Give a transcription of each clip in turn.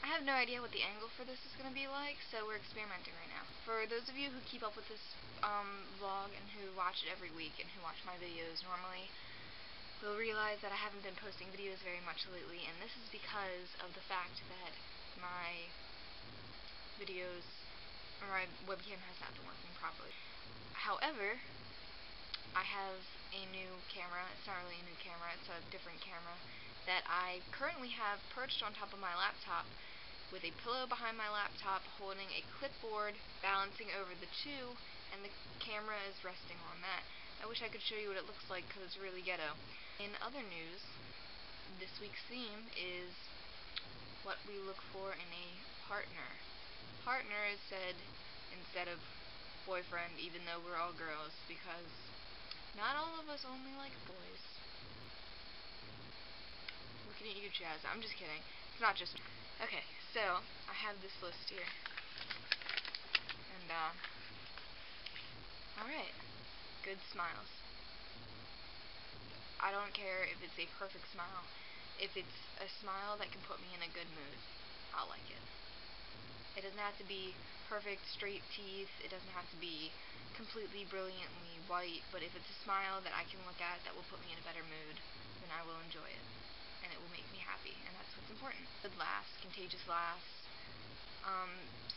I have no idea what the angle for this is going to be like, so we're experimenting right now. For those of you who keep up with this vlog and who watch it every week and who watch my videos normally, will realize that I haven't been posting videos very much lately, and this is because of the fact that my videos, or my webcam has not been working properly. However, I have a new camera. It's not really a new camera, it's a different camera that I currently have perched on top of my laptop with a pillow behind my laptop, holding a clipboard, balancing over the two, and the camera is resting on that. I wish I could show you what it looks like because it's really ghetto. In other news, this week's theme is what we look for in a partner. Partner is said instead of boyfriend, even though we're all girls, because not all of us only like boys. Looking at you, Chaz. I'm just kidding. It's not just... Okay, so I have this list here. And, alright. Good smiles. I don't care if it's a perfect smile. If it's a smile that can put me in a good mood, I'll like it. It doesn't have to be perfect, straight teeth. It doesn't have to be completely, brilliantly white. But if it's a smile that I can look at that will put me in a better mood, then I will enjoy it. And it will make me happy. And that's what's important. Good laughs, contagious laughs.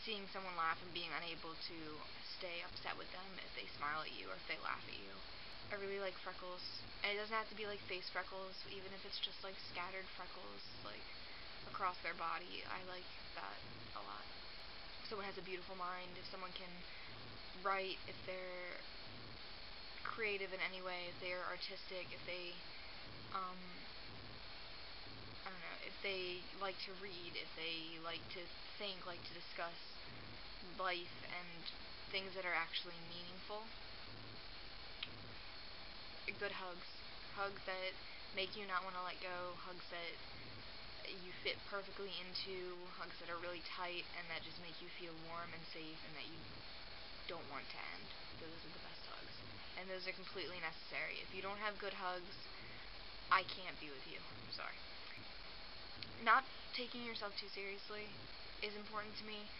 Seeing someone laugh and being unable to stay upset with them if they smile at you or if they laugh at you. I really like freckles. And it doesn't have to be like face freckles, even if it's just like scattered freckles, like across their body. I like that a lot. If someone has a beautiful mind, if someone can write, if they're creative in any way, if they're artistic, if they, I don't know, if they like to read, if they like to think, like to discuss life and things that are actually meaningful. Good hugs. Hugs that make you not want to let go. Hugs that you fit perfectly into. Hugs that are really tight and that just make you feel warm and safe and that you don't want to end. Those are the best hugs. And those are completely necessary. If you don't have good hugs, I can't be with you. I'm sorry. Not taking yourself too seriously is important to me.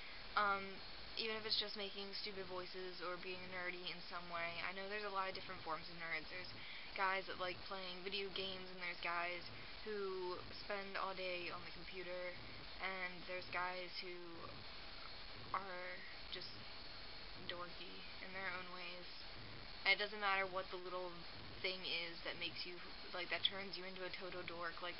Even if it's just making stupid voices or being nerdy in some way. I know there's a lot of different forms of nerds. There's guys that like playing video games, and there's guys who spend all day on the computer, and there's guys who are just dorky in their own ways. And it doesn't matter what the little thing is that makes you, like, that turns you into a total dork. Like,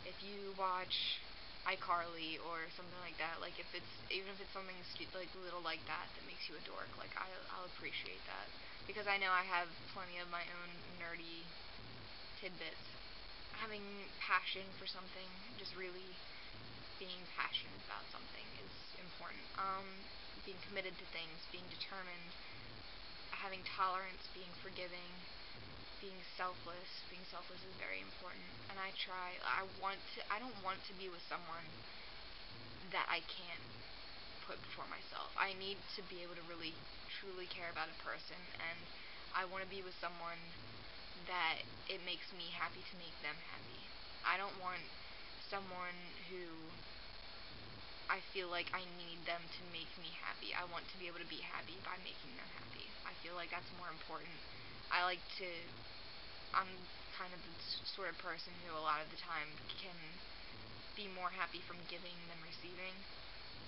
if you watch iCarly or something like that, like, if it's, even if it's something like little like that that makes you a dork, like, I'll appreciate that, because I know I have plenty of my own nerdy tidbits. Having passion for something, just really being passionate about something is important. Being committed to things, being determined, having tolerance, being forgiving, being selfless. Being selfless is very important. And I don't want to be with someone that I can't put before myself. I need to be able to really, truly care about a person, and I want to be with someone that it makes me happy to make them happy. I don't want someone who I feel like I need them to make me happy. I want to be able to be happy by making them happy. I feel like that's more important. I'm kind of the sort of person who a lot of the time can be more happy from giving than receiving.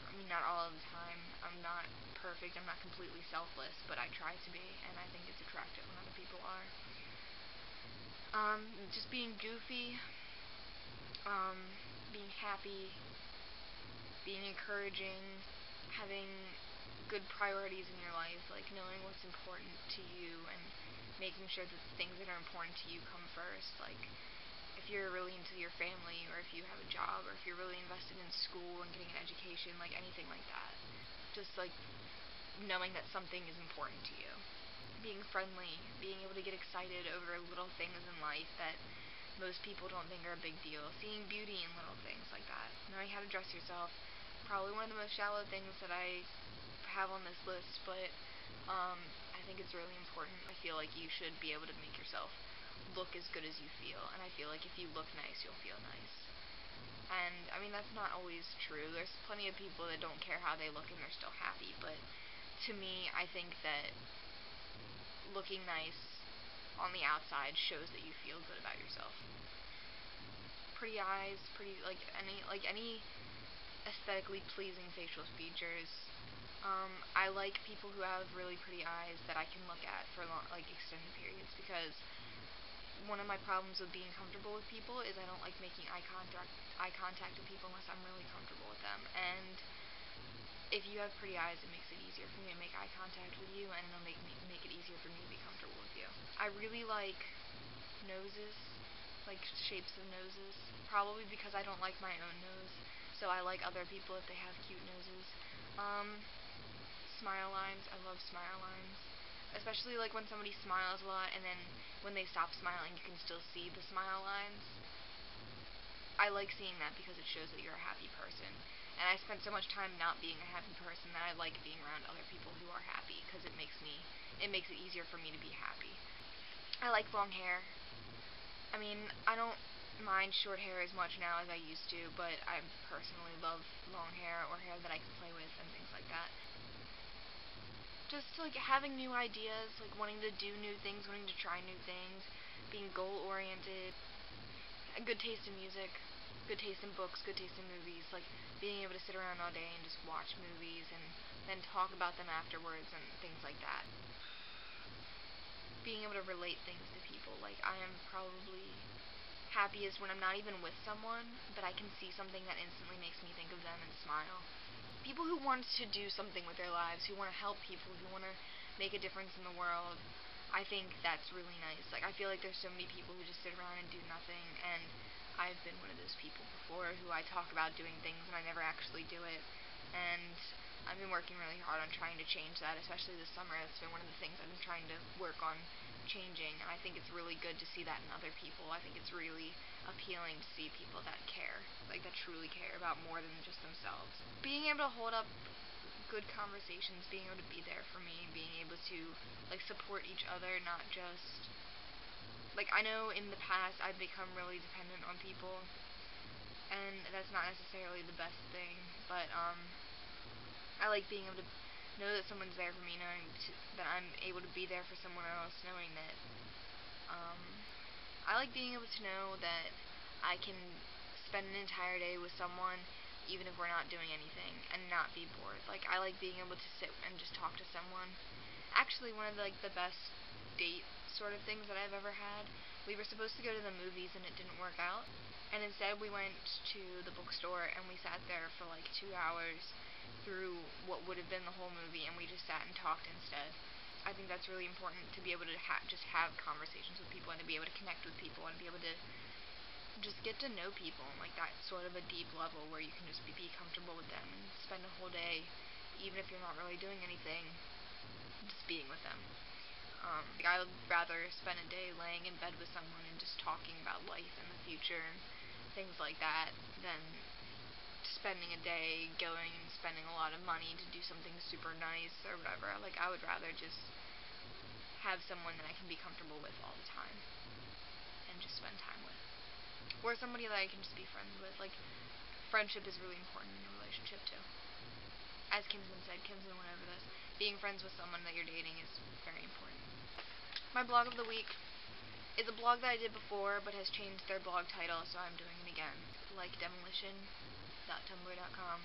I mean, not all of the time. I'm not perfect. I'm not completely selfless, but I try to be, and I think it's attractive when other people are. Just being goofy, being happy, being encouraging, having good priorities in your life, like knowing what's important to you and making sure that the things that are important to you come first. Like, if you're really into your family, or if you have a job, or if you're really invested in school and getting an education, like anything like that. Just like knowing that something is important to you. Being friendly, being able to get excited over little things in life that most people don't think are a big deal. Seeing beauty in little things like that. Knowing how to dress yourself. Probably one of the most shallow things that I have on this list, but I think it's really important. I feel like you should be able to make yourself look as good as you feel, and I feel like if you look nice, you'll feel nice. And, I mean, that's not always true. There's plenty of people that don't care how they look and they're still happy, but to me, I think that looking nice on the outside shows that you feel good about yourself. Pretty eyes, any aesthetically pleasing facial features. I like people who have really pretty eyes that I can look at for extended periods, because one of my problems with being comfortable with people is I don't like making eye contact with people unless I'm really comfortable with them. And if you have pretty eyes, it makes it easier for me to make eye contact with you, and it'll make it easier for me to be comfortable with you. I really like noses, like shapes of noses, probably because I don't like my own nose, so I like other people if they have cute noses. Smile lines, I love smile lines, especially like when somebody smiles a lot and then when they stop smiling you can still see the smile lines. I like seeing that because it shows that you're a happy person, and I spent so much time not being a happy person that I like being around other people who are happy, because it makes it easier for me to be happy. I like long hair. I mean, I don't mind short hair as much now as I used to, but I personally love long hair or hair that I can play with and things like that. Just like having new ideas, like wanting to do new things, wanting to try new things, being goal-oriented, a good taste in music, good taste in books, good taste in movies, like being able to sit around all day and just watch movies and then talk about them afterwards and things like that. Being able to relate things to people, like I am probably happiest when I'm not even with someone, but I can see something that instantly makes me think of them and smile. People who want to do something with their lives, who want to help people, who want to make a difference in the world, I think that's really nice. Like, I feel like there's so many people who just sit around and do nothing, and I've been one of those people before who I talk about doing things and I never actually do it, and I've been working really hard on trying to change that, especially this summer. It's been one of the things I've been trying to work on changing, and I think it's really good to see that in other people. I think it's really appealing to see people that care, like that truly care about more than just themselves. Being able to hold up good conversations, being able to be there for me, being able to like support each other, not just like, I know in the past I've become really dependent on people, and that's not necessarily the best thing, but I like being able to know that someone's there for me, knowing that I'm able to be there for someone else, knowing that, I like being able to know that I can spend an entire day with someone, even if we're not doing anything, and not be bored. Like, I like being able to sit and just talk to someone. Actually, one of the, like, the best date sort of things that I've ever had, we were supposed to go to the movies and it didn't work out, and instead we went to the bookstore and we sat there for like 2 hours through what would have been the whole movie, and we just sat and talked instead. I think that's really important, to be able to just have conversations with people and to be able to connect with people and be able to just get to know people on like that sort of a deep level where you can just be comfortable with them and spend a whole day, even if you're not really doing anything, just being with them. I would rather spend a day laying in bed with someone and just talking about life and the future and things like that than spending a day going and spending a lot of money to do something super nice or whatever. Like, I would rather just have someone that I can be comfortable with all the time and just spend time with. Or somebody that I can just be friends with. Like, friendship is really important in a relationship too. As Kinsman said, Kinsman went over this. Being friends with someone that you're dating is very important. My blog of the week is a blog that I did before but has changed their blog title, so I'm doing it again. Like demolition.tumblr.com,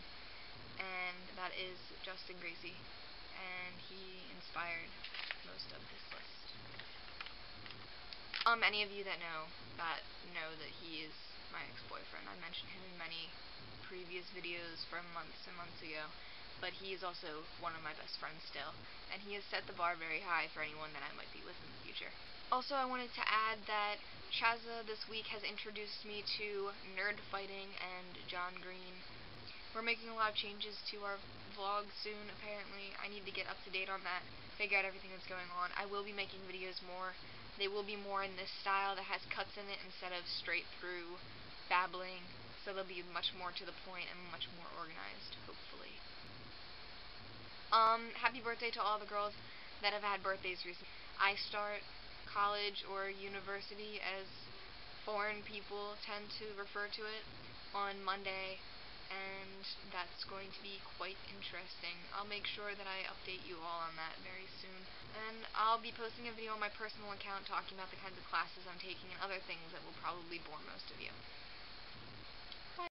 and that is Justin Gracie, and he inspired most of this list. Any of you that know that he is my ex-boyfriend. I mentioned him in many previous videos from months and months ago, but he is also one of my best friends still, and he has set the bar very high for anyone that I might be with in the future. Also, I wanted to add that Shazza this week has introduced me to nerd fighting and John Green. We're making a lot of changes to our vlog soon, apparently. I need to get up to date on that, figure out everything that's going on. I will be making videos more. They will be more in this style that has cuts in it instead of straight through babbling, so they'll be much more to the point and much more organized, hopefully. Happy birthday to all the girls that have had birthdays recently. I start college or university, as foreign people tend to refer to it. on Monday, and that's going to be quite interesting. I'll make sure that I update you all on that very soon. And I'll be posting a video on my personal account talking about the kinds of classes I'm taking and other things that will probably bore most of you.